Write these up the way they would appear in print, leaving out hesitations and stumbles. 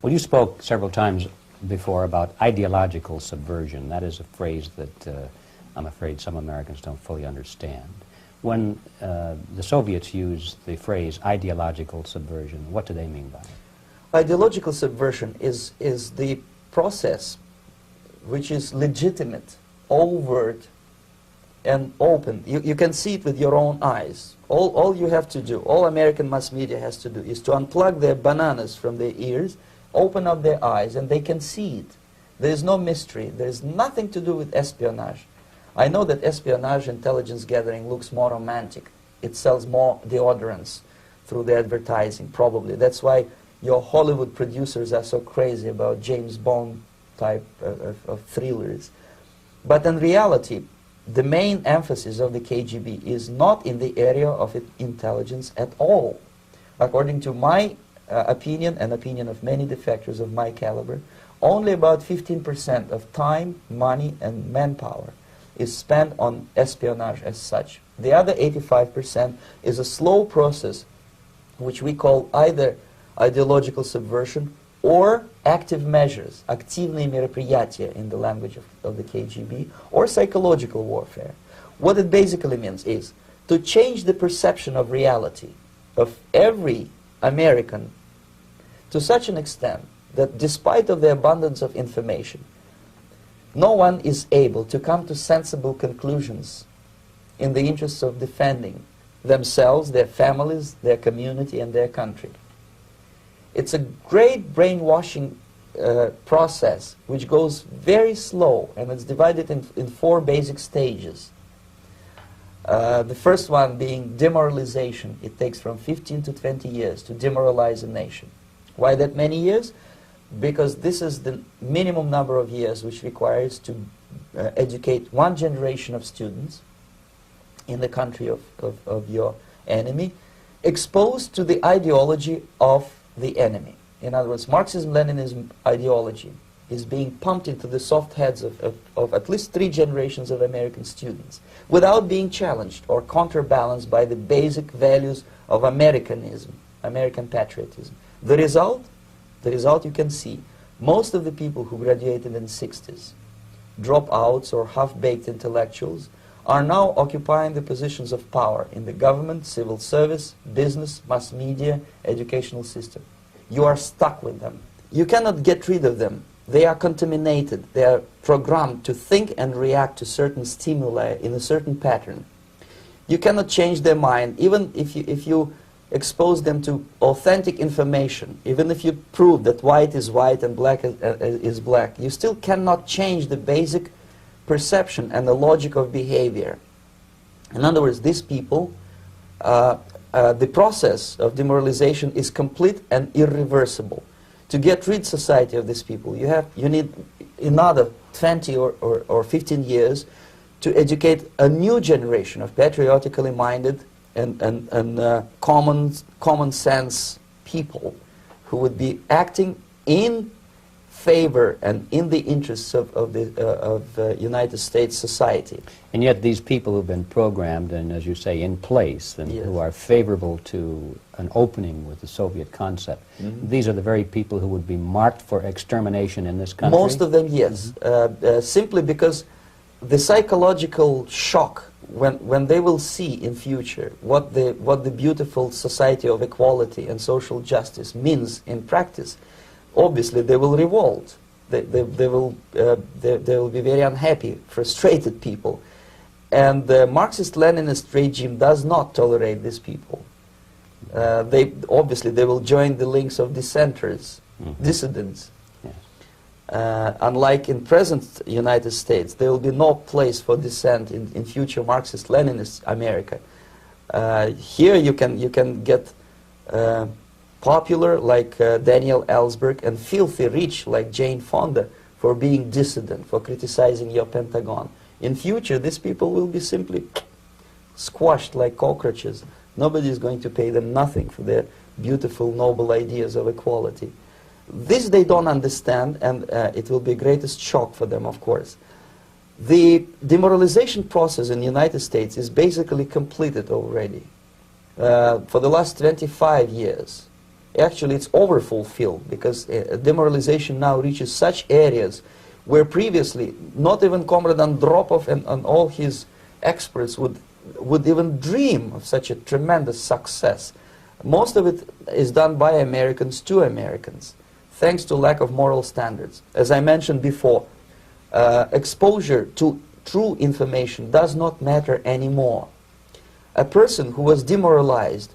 Well, you spoke several times before about ideological subversion. That is a phrase that I'm afraid some Americans don't fully understand. When the Soviets use the phrase ideological subversion, what do they mean by it? Ideological subversion is the process which is legitimate, overt, and open. You can see it with your own eyes. All you have to do, all American mass media has to do, is to unplug their bananas from their ears, open up their eyes, and they can see it. There is no mystery. There is nothing to do with espionage. I know that espionage intelligence gathering looks more romantic. It sells more deodorants through the advertising, probably. That's why your Hollywood producers are so crazy about James Bond type of thrillers. But in reality, the main emphasis of the KGB is not in the area of intelligence at all. According to my opinion and opinion of many defectors of my caliber, only about 15% of time, money, and manpower is spent on espionage as such. The other 85% is a slow process which we call either ideological subversion or active measures, активные мероприятия in the language of the KGB, or psychological warfare. What it basically means is to change the perception of reality of every American to such an extent that despite of the abundance of information, no one is able to come to sensible conclusions in the interests of defending themselves, their families, their community, and their country. It's a great brainwashing process which goes very slow, and it's divided in 4 basic stages. The first one being demoralization. It takes from 15 to 20 years to demoralize a nation. Why that many years? Because this is the minimum number of years which requires to educate one generation of students in the country of your enemy, exposed to the ideology of the enemy. In other words, Marxism-Leninism ideology is being pumped into the soft heads of at least 3 generations of American students without being challenged or counterbalanced by the basic values of Americanism, American patriotism. The result you can see. Most of the people who graduated in the 60s, dropouts or half-baked intellectuals, are now occupying the positions of power in the government, civil service, business, mass media, educational system. You are stuck with them. You cannot get rid of them. They are contaminated. They are programmed to think and react to certain stimuli in a certain pattern. You cannot change their mind, even if you expose them to authentic information, even if you prove that white is white and black is black, you still cannot change the basic perception and the logic of behavior. In other words, these people, the process of demoralization is complete and irreversible. To get rid society of these people, you need another 20 or 15 years to educate a new generation of patriotically minded and common sense people who would be acting in favor and in the interests of United States society. And yet these people who've been programmed and, as you say, in place, and Yes. who are favorable to an opening with the Soviet concept, these are the very people who would be marked for extermination in this country? Most of them, yes. Simply because the psychological shock when they will see in future what the beautiful society of equality and social justice means in practice, obviously they will revolt. They will be very unhappy, frustrated people. And the Marxist-Leninist regime does not tolerate these people. Obviously they will join the links of dissenters, dissidents. Unlike in present United States, there will be no place for dissent in future Marxist-Leninist America. Here you can get popular like Daniel Ellsberg and filthy rich like Jane Fonda for being dissident, for criticizing your Pentagon. In future, these people will be simply squashed like cockroaches. Nobody is going to pay them nothing for their beautiful, noble ideas of equality. This they don't understand, and it will be greatest shock for them, of course. The demoralization process in the United States is basically completed already. For the last 25 years, actually it's overfulfilled, because demoralization now reaches such areas where previously not even Comrade Andropov and all his experts would even dream of such a tremendous success. Most of it is done by Americans to Americans, thanks to lack of moral standards. As I mentioned before, exposure to true information does not matter anymore. A person who was demoralized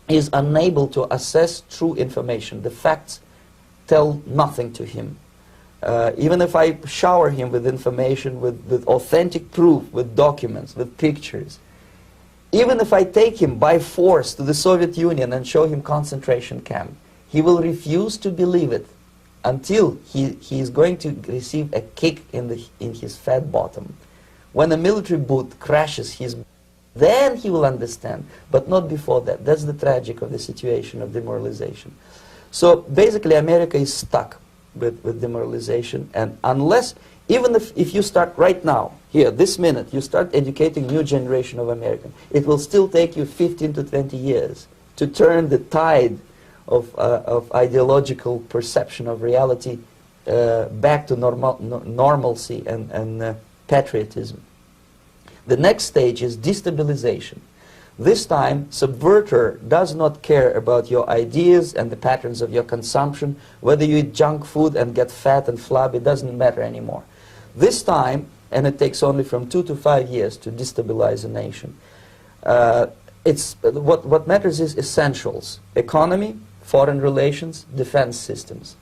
is unable to assess true information. The facts tell nothing to him. Even if I shower him with information, with authentic proof, with documents, with pictures, even if I take him by force to the Soviet Union and show him concentration camp, he will refuse to believe it until he is going to receive a kick in his fat bottom. When a military boot crashes his, then he will understand, but not before that. That's the tragic of the situation of demoralization. So basically America is stuck with demoralization, and unless, even if you start right now, here, this minute, you start educating new generation of Americans, it will still take you 15 to 20 years to turn the tide of ideological perception of reality back to normalcy and patriotism. The next stage is destabilization. This time, subverter does not care about your ideas and the patterns of your consumption. Whether you eat junk food and get fat and flabby, it doesn't matter anymore. This time, and it takes only from 2 to 5 years to destabilize a nation, what matters is essentials: economy, foreign relations, defense systems.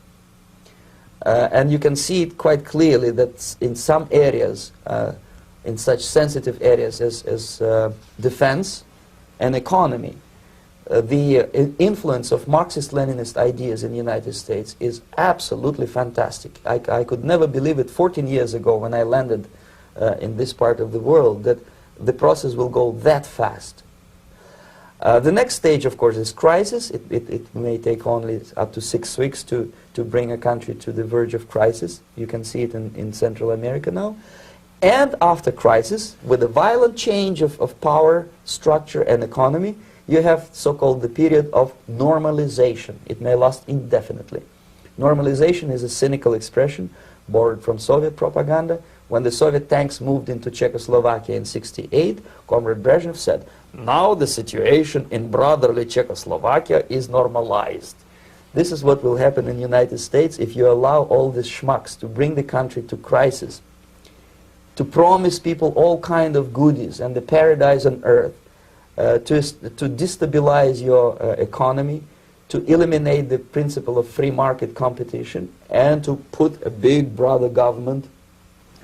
And you can see it quite clearly that in some areas, in such sensitive areas as defense and economy, the influence of Marxist-Leninist ideas in the United States is absolutely fantastic. I could never believe it 14 years ago when I landed in this part of the world, that the process will go that fast. The next stage, of course, is crisis. It may take only up to 6 weeks to bring a country to the verge of crisis. You can see it in Central America now. And after crisis, with a violent change of power, structure, and economy, you have so-called the period of normalization. It may last indefinitely. Normalization is a cynical expression borrowed from Soviet propaganda. When the Soviet tanks moved into Czechoslovakia in '68, Comrade Brezhnev said, "Now the situation in brotherly Czechoslovakia is normalized." This is what will happen in the United States if you allow all these schmucks to bring the country to crisis, to promise people all kind of goodies and the paradise on earth, to destabilize your economy, to eliminate the principle of free market competition, and to put a big brother government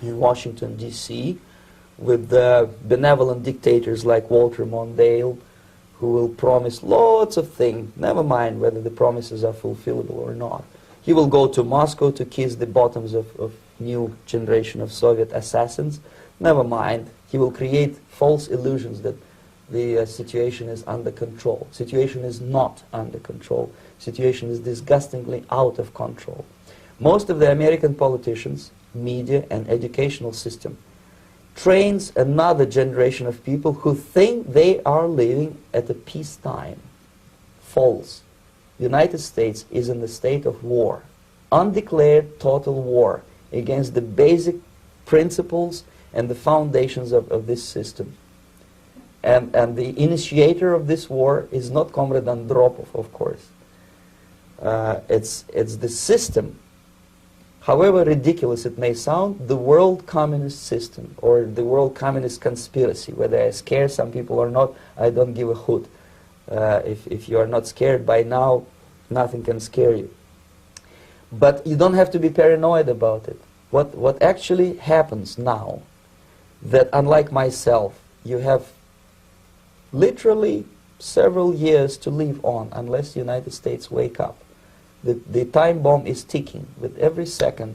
in Washington, D.C., with benevolent dictators like Walter Mondale, who will promise lots of things, never mind whether the promises are fulfillable or not. He will go to Moscow to kiss the bottoms of new generation of Soviet assassins. Never mind. He will create false illusions that the situation is under control. Situation is not under control. Situation is disgustingly out of control. Most of the American politicians, media, and educational system trains another generation of people who think they are living at a peacetime. False. The United States is in the state of war, undeclared total war against the basic principles and the foundations of this system. And the initiator of this war is not Comrade Andropov, of course. It's the system. However ridiculous it may sound, the world communist system or the world communist conspiracy, whether I scare some people or not, I don't give a hoot. If you are not scared by now, nothing can scare you. But you don't have to be paranoid about it. What actually happens now, that unlike myself, you have literally several years to live on unless the United States wake up. The time bomb is ticking. With every second,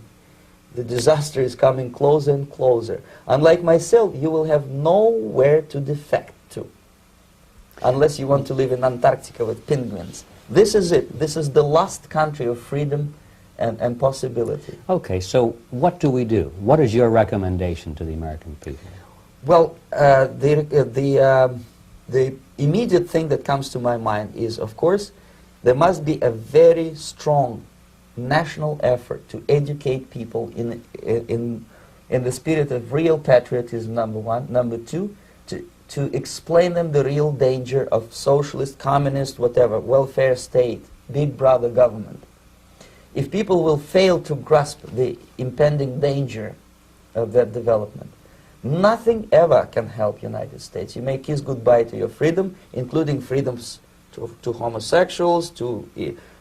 the disaster is coming closer and closer. Unlike myself, you will have nowhere to defect to, unless you want to live in Antarctica with penguins. This is it. This is the last country of freedom and possibility. Okay, so what do we do? What is your recommendation to the American people? Well, the immediate thing that comes to my mind is, of course, There must be a very strong national effort to educate people in the spirit of real patriotism, number one. Number two, to explain them the real danger of socialist, communist, whatever, welfare state, big brother government. If people will fail to grasp the impending danger of that development, nothing ever can help United States. You may kiss goodbye to your freedom, including freedoms to homosexuals, to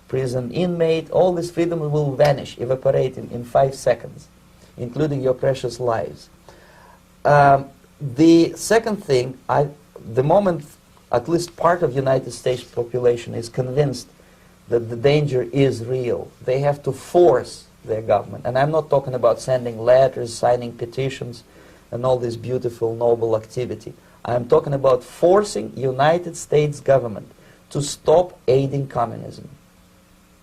prison inmate. All this freedom will vanish, evaporate in 5 seconds, including your precious lives. The second thing, the moment at least part of United States population is convinced that the danger is real, they have to force their government. And I'm not talking about sending letters, signing petitions, and all this beautiful, noble activity. I'm talking about forcing United States government to stop aiding communism.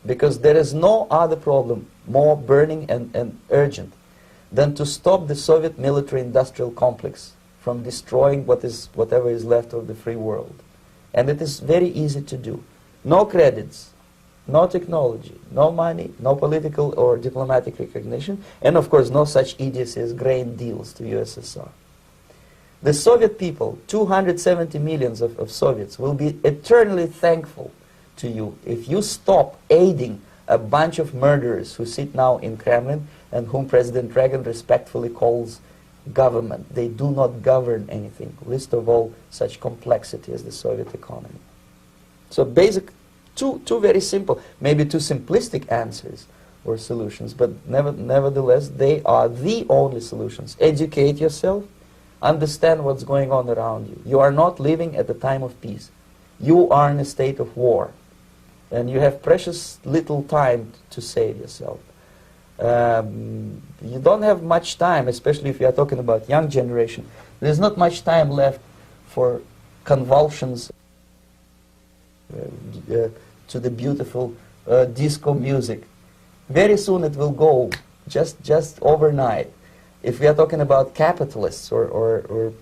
Because there is no other problem more burning and urgent than to stop the Soviet military-industrial complex from destroying whatever is left of the free world. And it is very easy to do. No credits, no technology, no money, no political or diplomatic recognition, and of course no such idiocy as grain deals to USSR. The Soviet people, 270 millions of Soviets, will be eternally thankful to you if you stop aiding a bunch of murderers who sit now in Kremlin and whom President Reagan respectfully calls government. They do not govern anything, least of all such complexity as the Soviet economy. So basic, two very simple, maybe too simplistic answers or solutions, but nevertheless they are the only solutions. Educate yourself, understand what's going on around you. You are not living at the time of peace. You are in a state of war, and you have precious little time to save yourself. You don't have much time, especially if you are talking about young generation. There's not much time left for convulsions to the beautiful disco music. Very soon it will go, just overnight. If we are talking about capitalists or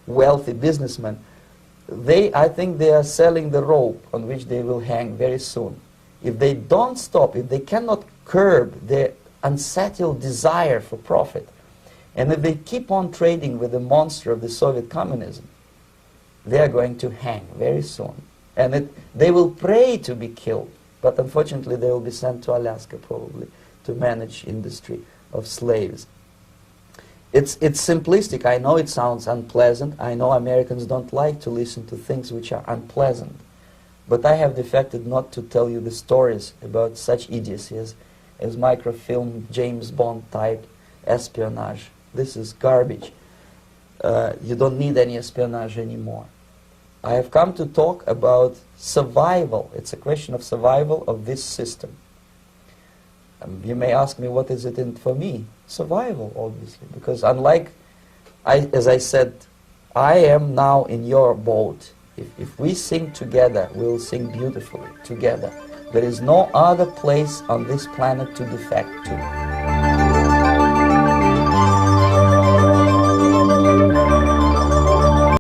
wealthy businessmen, I think they are selling the rope on which they will hang very soon. If they don't stop, if they cannot curb their unsettled desire for profit, and if they keep on trading with the monster of the Soviet communism, they are going to hang very soon. And they will pray to be killed, but unfortunately they will be sent to Alaska probably to manage industry of slaves. It's simplistic. I know it sounds unpleasant. I know Americans don't like to listen to things which are unpleasant. But I have defected not to tell you the stories about such idiocy as microfilm, James Bond type espionage. This is garbage. You don't need any espionage anymore. I have come to talk about survival. It's a question of survival of this system. You may ask me, what is it in for me? Survival, obviously, because unlike, as I said, I am now in your boat. If we sing together, we'll sing beautifully together. There is no other place on this planet to defect to.